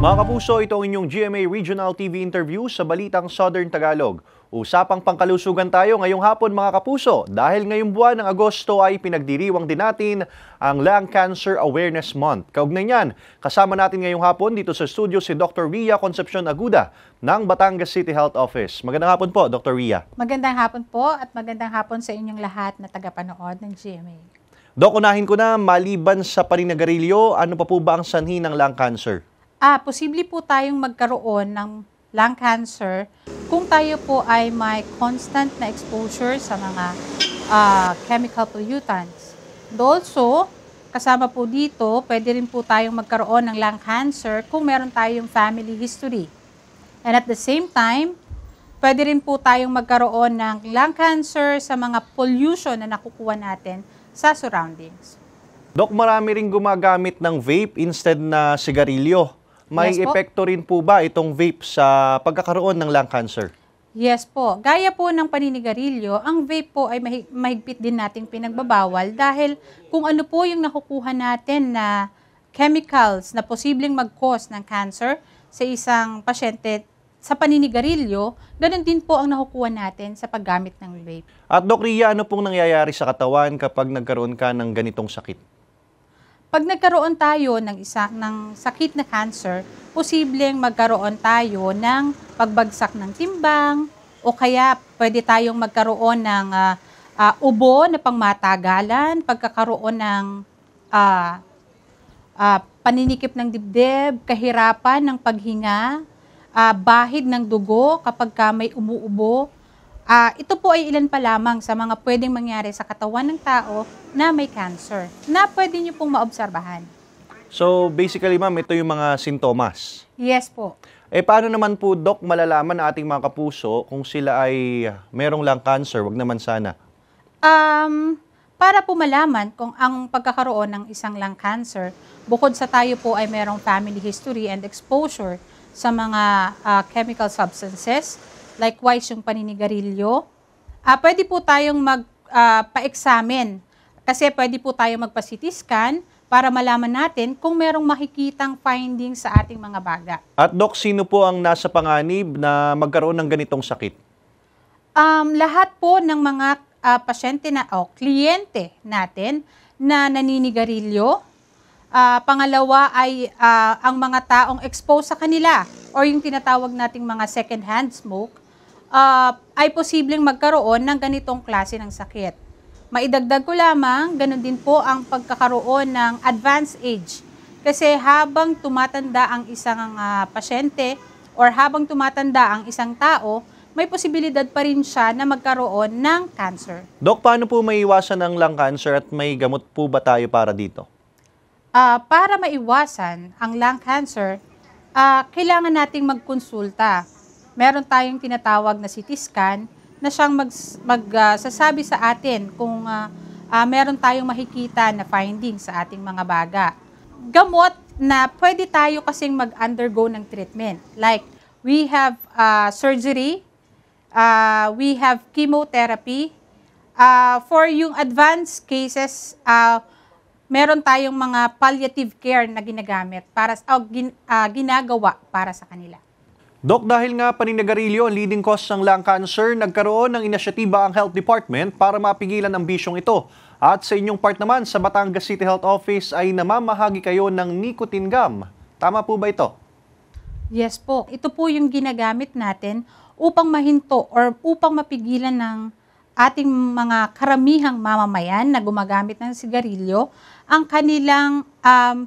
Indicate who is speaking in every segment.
Speaker 1: Mga kapuso, ito ang inyong GMA Regional TV interview sa Balitang Southern Tagalog. Usapang pangkalusugan tayo ngayong hapon mga kapuso dahil ngayong buwan ng Agosto ay pinagdiriwang din natin ang Lung Cancer Awareness Month. Kaugnay niyan, kasama natin ngayong hapon dito sa studio si Dr. Ria Concepcion Aguda ng Batangas City Health Office. Magandang hapon po, Dr. Ria.
Speaker 2: Magandang hapon po at magandang hapon sa inyong lahat na tagapanood ng GMA.
Speaker 1: Dok, unahin ko na, maliban sa paninigarilyo, ano pa po ba ang sanhi ng lung cancer?
Speaker 2: Posible po tayong magkaroon ng lung cancer kung tayo po ay may constant na exposure sa mga chemical pollutants. And also, kasama po dito, pwede rin po tayong magkaroon ng lung cancer kung meron tayong family history. And at the same time, pwede rin po tayong magkaroon ng lung cancer sa mga pollution na nakukuha natin sa surroundings.
Speaker 1: Dok, marami rin gumagamit ng vape instead na sigarilyo. May
Speaker 2: Yes po.
Speaker 1: epekto rin po ba itong vape sa pagkakaroon ng lung cancer?
Speaker 2: Yes po. Gaya po ng paninigarilyo, ang vape po ay mahigpit din nating pinagbabawal dahil kung ano po yung nakukuha natin na chemicals na posibleng mag-cause ng cancer sa isang pasyente sa paninigarilyo, ganun din po ang nakukuha natin sa paggamit ng vape.
Speaker 1: At Dok Ria, ano pong nangyayari sa katawan kapag nagkaroon ka ng ganitong sakit?
Speaker 2: Pag nagkaroon tayo ng sakit na cancer, posibleng magkaroon tayo ng pagbagsak ng timbang o kaya pwede tayong magkaroon ng ubo na pangmatagalan, pagkakaroon ng paninikip ng dibdib, kahirapan ng paghinga, bahid ng dugo kapag may umuubo. Ito po ay ilan pa lamang sa mga pwedeng mangyari sa katawan ng tao na may cancer na pwede nyo pong maobserbahan.
Speaker 1: So basically ma'am, ito yung mga sintomas.
Speaker 2: Yes po.
Speaker 1: Paano naman po, Dok, malalaman ng ating mga kapuso kung sila ay merong lung cancer? Wag naman sana.
Speaker 2: Para po malaman kung ang pagkakaroon ng isang lung cancer, bukod sa tayo po ay merong family history and exposure sa mga chemical substances, likewise yung paninigarilyo, pwede po tayong pa-examine kasi pwede po tayong magpa-CT scan para malaman natin kung merong makikitang findings sa ating mga baga.
Speaker 1: At Dok, sino po ang nasa panganib na magkaroon ng ganitong sakit?
Speaker 2: Lahat po ng mga pasyente o kliyente natin na naninigarilyo. Pangalawa ay ang mga taong exposed sa kanila or yung tinatawag nating mga second-hand smoke ay posibleng magkaroon ng ganitong klase ng sakit. Maidagdag ko lamang, ganun din po ang pagkakaroon ng advanced age. Kasi habang tumatanda ang isang pasyente or habang tumatanda ang isang tao, may posibilidad pa rin siya na magkaroon ng cancer.
Speaker 1: Dok, paano po maiwasan ang lung cancer at may gamot po ba tayo para dito?
Speaker 2: Para maiwasan ang lung cancer, kailangan nating magkonsulta. Meron tayong tinatawag na CT scan na siyang magsasabi sa atin kung meron tayong makikita na findings sa ating mga baga. Gamot na pwede tayo kasing mag-undergo ng treatment. Like, we have surgery, we have chemotherapy. For yung advanced cases, meron tayong mga palliative care na ginagawa para sa kanila.
Speaker 1: Dok, dahil nga paninigarilyo ang leading cause ng lung cancer, nagkaroon ng inisyatiba ang Health Department para mapigilan ang bisyong ito. At sa inyong part naman, sa Batangas City Health Office ay namamahagi kayo ng nicotine gum. Tama po ba ito?
Speaker 2: Yes po. Ito po yung ginagamit natin upang mahinto or upang mapigilan ng ating mga karamihang mamamayan na gumagamit ng sigarilyo ang kanilang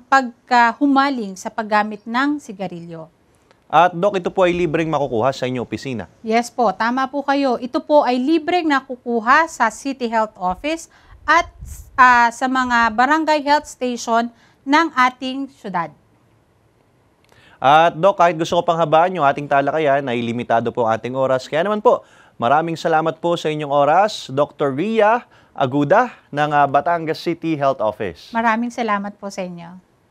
Speaker 2: pagkahumaling sa paggamit ng sigarilyo.
Speaker 1: At Dok, ito po ay libreng makukuha sa inyong opisina.
Speaker 2: Yes po, tama po kayo. Ito po ay libreng nakukuha sa City Health Office at sa mga barangay health station ng ating syudad.
Speaker 1: At Dok, kahit gusto ko pang habaan yung ating talakayan, ay limitado po ang ating oras. Kaya naman po, maraming salamat po sa inyong oras, Dr. Ria Aguda ng Batangas City Health Office.
Speaker 2: Maraming salamat po sa inyo.